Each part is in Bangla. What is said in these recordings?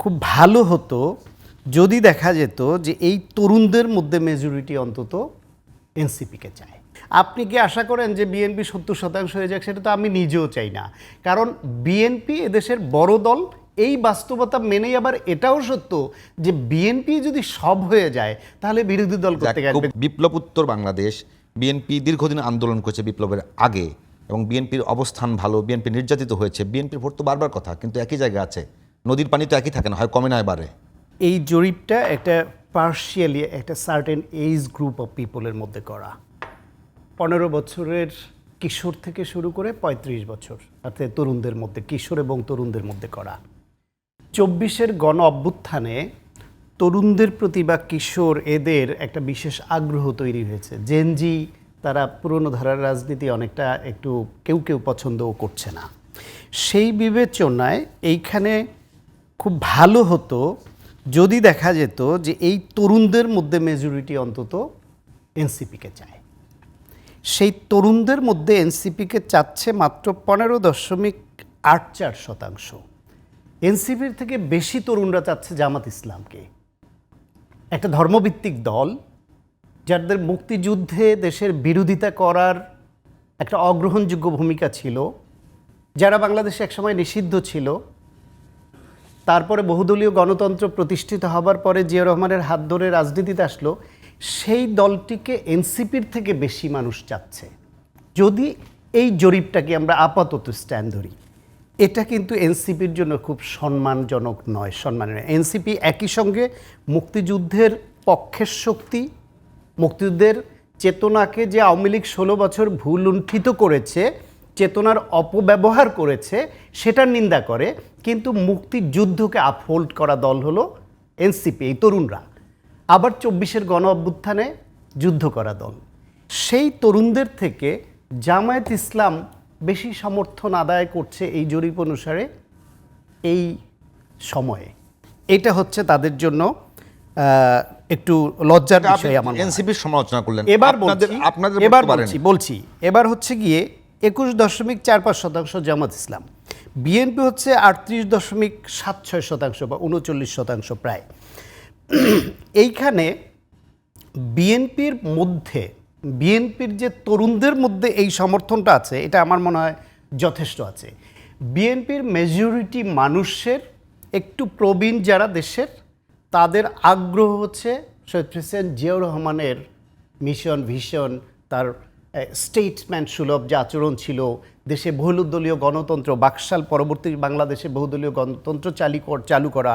খুব ভালো হতো যদি দেখা যেত যে এই তরুণদের মধ্যে মেজরিটি অন্তত এনসিপিকে চায়। আপনি কি আশা করেন যে বিএনপি 70% হয়ে যাক? সেটা তো আমি নিজেও চাই না, কারণ বিএনপি এদেশের বড় দল। এই বাস্তবতা মেনেই আবার এটাও সত্য যে বিএনপি যদি সব হয়ে যায় তাহলে বিরোধী দল করতে গেলে বিপ্লব উত্তর বাংলাদেশ বিএনপি দীর্ঘদিন আন্দোলন করেছে বিপ্লবের আগে, এবং বিএনপির অবস্থান ভালো, বিএনপি নির্যাতিত হয়েছে। বিএনপির ভোট তো বারবার কথা, কিন্তু একই জায়গায় আছে। নদীর পানি তো একই থাকে না, হয় কমে নয় বাড়ে। এই জরিপটা একটা পার্শিয়ালি একটা সার্টেন এজ গ্রুপ অফ পিপলের মধ্যে করা। 15 বছরের কিশোর থেকে শুরু করে 35 বছর, অর্থাৎ তরুণদের মধ্যে, কিশোর এবং তরুণদের মধ্যে করা। 24-এর গণ অভ্যুত্থানে তরুণদের প্রতি বা কিশোর এদের একটা বিশেষ আগ্রহ তৈরি হয়েছে। জেনজি তারা পুরনো ধারার রাজনীতি অনেকটা একটু কেউ কেউ পছন্দও করছে না। সেই বিবেচনায় এইখানে খুব ভালো হতো যদি দেখা যেত যে এই তরুণদের মধ্যে মেজরিটি অন্তত এনসিপিকে চায়। সেই তরুণদের মধ্যে এনসিপিকে চাচ্ছে মাত্র 15.84%। এনসিপির থেকে বেশি তরুণরা চাচ্ছে জামাত ইসলামকে, একটা ধর্মভিত্তিক দল যাদের মুক্তিযুদ্ধে দেশের বিরোধিতা করার একটা অগ্রহণযোগ্য ভূমিকা ছিল, যারা বাংলাদেশে একসময় নিষিদ্ধ ছিল। তারপরে বহুদলীয় গণতন্ত্র প্রতিষ্ঠিত হবার পরে জিয়া রহমানের হাত ধরে রাজনীতিতে আসলো। সেই দলটিকে এনসিপির থেকে বেশি মানুষ চাচ্ছে। যদি এই জরিপটাকে আমরা আপাতত স্ট্যান্ড ধরি, এটা কিন্তু এনসিপির জন্য খুব সম্মানজনক নয়, সম্মানের নয়। এনসিপি একই সঙ্গে মুক্তিযুদ্ধের পক্ষের শক্তি, মুক্তিযুদ্ধের চেতনাকে যে আওয়ামী লীগ 16 বছর ভুল লুণ্ঠিত করেছে, চেতনার অপব্যবহার করেছে, সেটার নিন্দা করে। কিন্তু মুক্তিযুদ্ধকে আপহোল্ড করা দল হলো এনসিপি, এই তরুণরা। আবার 24-এর গণ অভ্যুত্থানে যুদ্ধ করা দল। সেই তরুণদের থেকে জামায়াত ইসলাম বেশি সমর্থন আদায় করছে এই জরিপ অনুসারে এই সময়ে। এটা হচ্ছে তাদের জন্য একটু লজ্জার বিষয়। আমার এনসিপির সমালোচনা করলেন, এবার বলছি এবার হচ্ছে গিয়ে 21.45% জামাত ইসলাম, বিএনপি হচ্ছে 38.76% বা 39% প্রায়। এইখানে বিএনপির মধ্যে, বিএনপির যে তরুণদের মধ্যে এই সমর্থনটা আছে, এটা আমার মনে হয় যথেষ্ট আছে। বিএনপির মেজরিটি মানুষের একটু প্রবীণ যারা দেশের, তাদের আগ্রহ হচ্ছে শহীদ প্রেসিডেন্ট জিয়াউর রহমানের মিশন, ভিশন, তার স্টেটসম্যান সুলভ যে আচরণ ছিল, দেশে বহুদলীয় গণতন্ত্র, বাকশাল পরবর্তী বাংলাদেশে বহুদলীয় গণতন্ত্র চালু করা,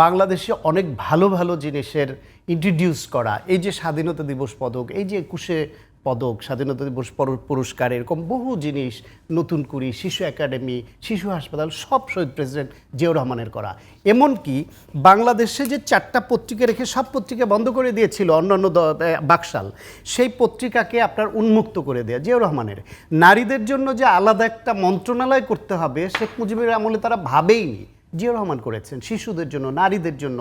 বাংলাদেশে অনেক ভালো ভালো জিনিসের ইন্ট্রোডিউস করা, এই যে স্বাধীনতা দিবস পদক, এই যে 21শে পদক, স্বাধীনতা দিবস পুরস্কার, এরকম বহু জিনিস, নতুন কুড়ি, শিশু একাডেমি, শিশু হাসপাতাল, সব শহীদ প্রেসিডেন্ট জিয়াউর রহমানের করা। এমনকি বাংলাদেশে যে 4টা পত্রিকা রেখে সব পত্রিকা বন্ধ করে দিয়েছিল অন্যান্য বাকশাল, সেই পত্রিকাকে আপনার উন্মুক্ত করে দেয়া জিয়াউর রহমানের। নারীদের জন্য যে আলাদা একটা মন্ত্রণালয় করতে হবে, শেখ মুজিবের আমলে তারা ভাবেইনি, জিয়াউর রহমান করেছেন। শিশুদের জন্য, নারীদের জন্য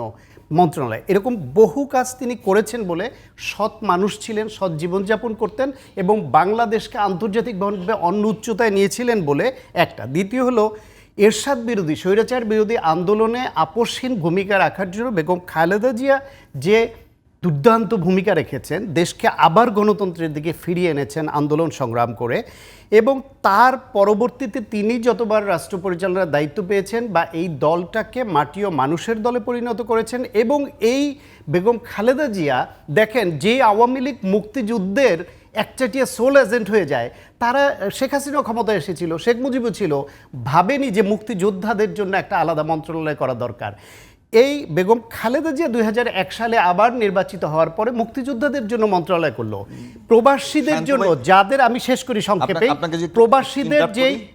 মন্ত্রণালয়, এরকম বহু কাজ তিনি করেছেন বলে সৎ মানুষ ছিলেন, সৎ জীবনযাপন করতেন এবং বাংলাদেশকে আন্তর্জাতিকভাবে অন্য উচ্চতায় নিয়েছিলেন বলে একটা। দ্বিতীয় হলো এরশাদ বিরোধী, স্বৈরাচার বিরোধী আন্দোলনে আপসহীন ভূমিকা রাখার জন্য বেগম খালেদা জিয়া যে দুর্দান্ত ভূমিকা রেখেছেন, দেশকে আবার গণতন্ত্রের দিকে ফিরিয়ে এনেছেন আন্দোলন সংগ্রাম করে। এবং তার পরবর্তীতে তিনি যতবার রাষ্ট্র পরিচালনার দায়িত্ব পেয়েছেন বা এই দলটাকে মাটি ও মানুষের দলে পরিণত করেছেন। এবং এই বেগম খালেদা জিয়া দেখেন, যে আওয়ামী লীগ মুক্তিযুদ্ধের একচাটিয়া সোল এজেন্ট হয়ে যায়, তারা শেখ হাসিনাও ক্ষমতায় এসেছিল, শেখ মুজিবও ছিল, ভাবেনি যে মুক্তিযোদ্ধাদের জন্য একটা আলাদা মন্ত্রণালয় করা দরকার। এই বেগম খালেদা জিয়া 2001 সালে আবার নির্বাচিত হওয়ার পরে মুক্তিযোদ্ধাদের জন্য মন্ত্রণালয় করলো। প্রবাসীদের জন্য, যাদের, আমি শেষ করি সংক্ষেপে,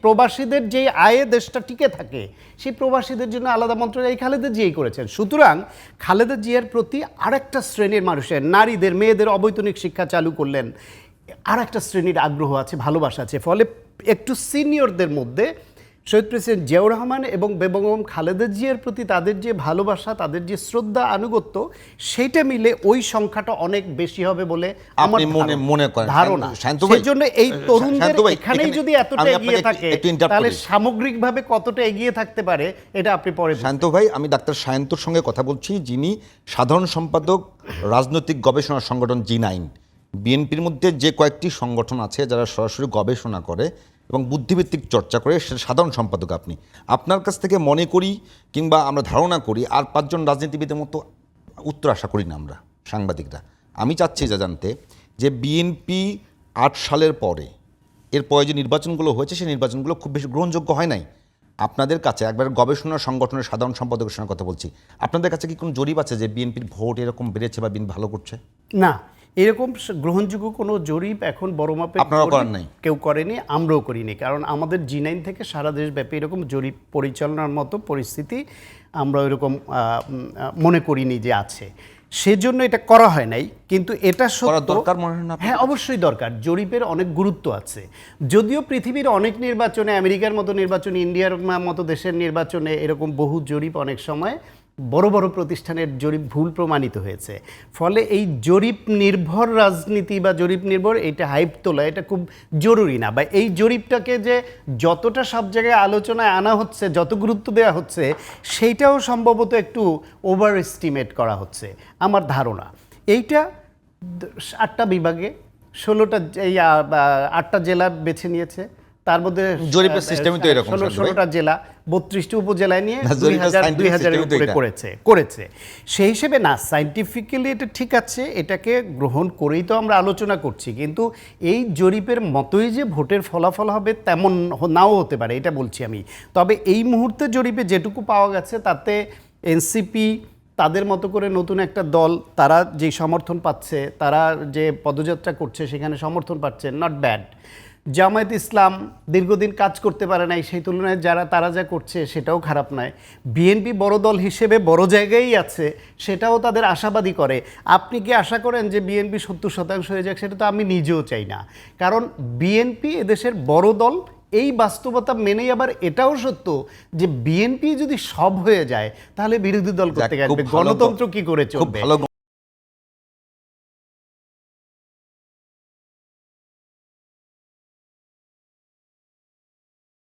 প্রবাসীদের যেই আয়ে দেশটা টিকে থাকে, সেই প্রবাসীদের জন্য আলাদা মন্ত্রণালয় খালেদা জিয়াই করেছেন। সুতরাং খালেদা জিয়ার প্রতি আরেকটা শ্রেণীর মানুষের, নারীদের, মেয়েদের অবৈতনিক শিক্ষা চালু করলেন, আর একটা শ্রেণীর আগ্রহ আছে, ভালোবাসা আছে। ফলে একটু সিনিয়রদের মধ্যে শহীদ প্রেসিডেন্ট জিয়াউর রহমান এবং বেগম খালেদা জিয়ার প্রতি তাদের যে ভালোবাসা, তাদের যে শ্রদ্ধা আনুগত্য, সেইটা মিলে ওই সংখ্যাটা অনেক বেশি হবে বলে আমার আপনি মনে করেন ধারণা। শান্ত ভাই, সেজন্য এই তরুণদের শান্ত ভাই, এখানেই এখানে যদি এতটা আমি এগিয়ে আপনাকে থাকে একটু interrupt তাহলে করি। সামগ্রিকভাবে কতটা এগিয়ে থাকতে পারে এটা আপনি পরে বলুন। শান্ত ভাই, আমি ডাক্তার সায়ন্তর সঙ্গে কথা বলছি, যিনি সাধারণ সম্পাদক রাজনৈতিক গবেষণা সংগঠন G9। বিএনপির মধ্যে যে কয়েকটি সংগঠন আছে যারা সরাসরি গবেষণা করে এবং বুদ্ধিভিত্তিক চর্চা করে, সে সাধারণ সম্পাদক আপনি। আপনার কাছ থেকে মনে করি কিংবা আমরা ধারণা করি আর 5 জন রাজনীতিবিদের মতো উত্তর আশা করি না আমরা সাংবাদিকরা। আমি চাচ্ছি যা জানতে যে বিএনপি 8 সালের পরে এরপরে যে নির্বাচনগুলো হয়েছে সেই নির্বাচনগুলো খুব বেশি গ্রহণযোগ্য হয় নাই। আপনাদের কাছে একবার গবেষণা সংগঠনের সাধারণ সম্পাদকের সঙ্গে কথা বলছি, আপনাদের কাছে কি কোনো জরিপ আছে যে বিএনপির ভোট এরকম বেড়েছে বা বিএনপি ভালো করছে? না, এরকম গ্রহণযোগ্য কোনো জরিপ এখন বড় মাপের আপনারাও জরিপ করেন নাই? কেউ করেনি, আমরাও করিনি। কারণ আমাদের G9 থেকে সারা দেশব্যাপী এরকম জরিপ পরিচালনার মতো পরিস্থিতি আমরা এরকম মনে করিনি যে আছে, সেজন্য এটা করা হয় নাই। কিন্তু এটা করা সত্য, দরকার মনে হয় না আপনার? হ্যাঁ অবশ্যই দরকার। জরিপের অনেক গুরুত্ব আছে। যদিও পৃথিবীর অনেক নির্বাচনে, আমেরিকার মতো নির্বাচনে, ইন্ডিয়ার মতো দেশের নির্বাচনে এরকম বহু জরিপ অনেক সময় বড় বড় প্রতিষ্ঠানের জরিপ ভুল প্রমাণিত হয়েছে। ফলে এই জরিপ নির্ভর রাজনীতি বা জরিপ নির্ভর এটা হাইপ তোলা এটা খুব জরুরি না, বা এই জরিপটাকে যে যতটা সব জায়গায় আলোচনায় আনা হচ্ছে, যত গুরুত্ব দেওয়া হচ্ছে, সেইটাও সম্ভবত একটু ওভার এস্টিমেট করা হচ্ছে আমার ধারণা। এইটা 8টা বিভাগে 16টা 8টা জেলা বেছে নিয়েছে, তার মধ্যে জরিপের system-ই তো এরকম, 16টা জেলা 32টি উপজেলায় নিয়ে না, জরিপের 2000-এর system-ই তো উপরে এটা। করেছে। সেই হিসেবে না, সায়েন্টিফিক্যালি এটা ঠিক আছে, এটাকে গ্রহণ করেই তো আমরা আলোচনা করছি। কিন্তু এই জরিপের মতোই যে ভোটের ফলাফল হবে তেমন নাও হতে পারে, এটা বলছি আমি। তবে এই মুহূর্তে জরিপে যেটুকু পাওয়া গেছে তাতে এনসিপি তাদের মতো করে নতুন একটা দল, তারা যে সমর্থন পাচ্ছে, তারা যে পদযাত্রা করছে সেখানে সমর্থন পাচ্ছে, নট ব্যাড। জামায়াত ইসলাম দীর্ঘদিন কাজ করতে পারে নাই, সেই তুলনায় তারা যা করছে সেটাও খারাপ নয়। বিএনপি বড় দল হিসেবে বড় জায়গায় আছে, সেটাও তাদের আশাবাদী করে। আপনি কি আশা করেন যে বিএনপি 70% হয়ে যাক? সেটা তো আমি নিজেও চাই না। কারণ বিএনপি এদেশের বড় দল, এই বাস্তবতা মেনেই আবার এটাও সত্য যে বিএনপি যদি সব হয়ে যায় তাহলে বিরোধী দল করতে যাক, খুব গেলে ভালো গণতন্ত্র কি করে খুব চলবে? ভালো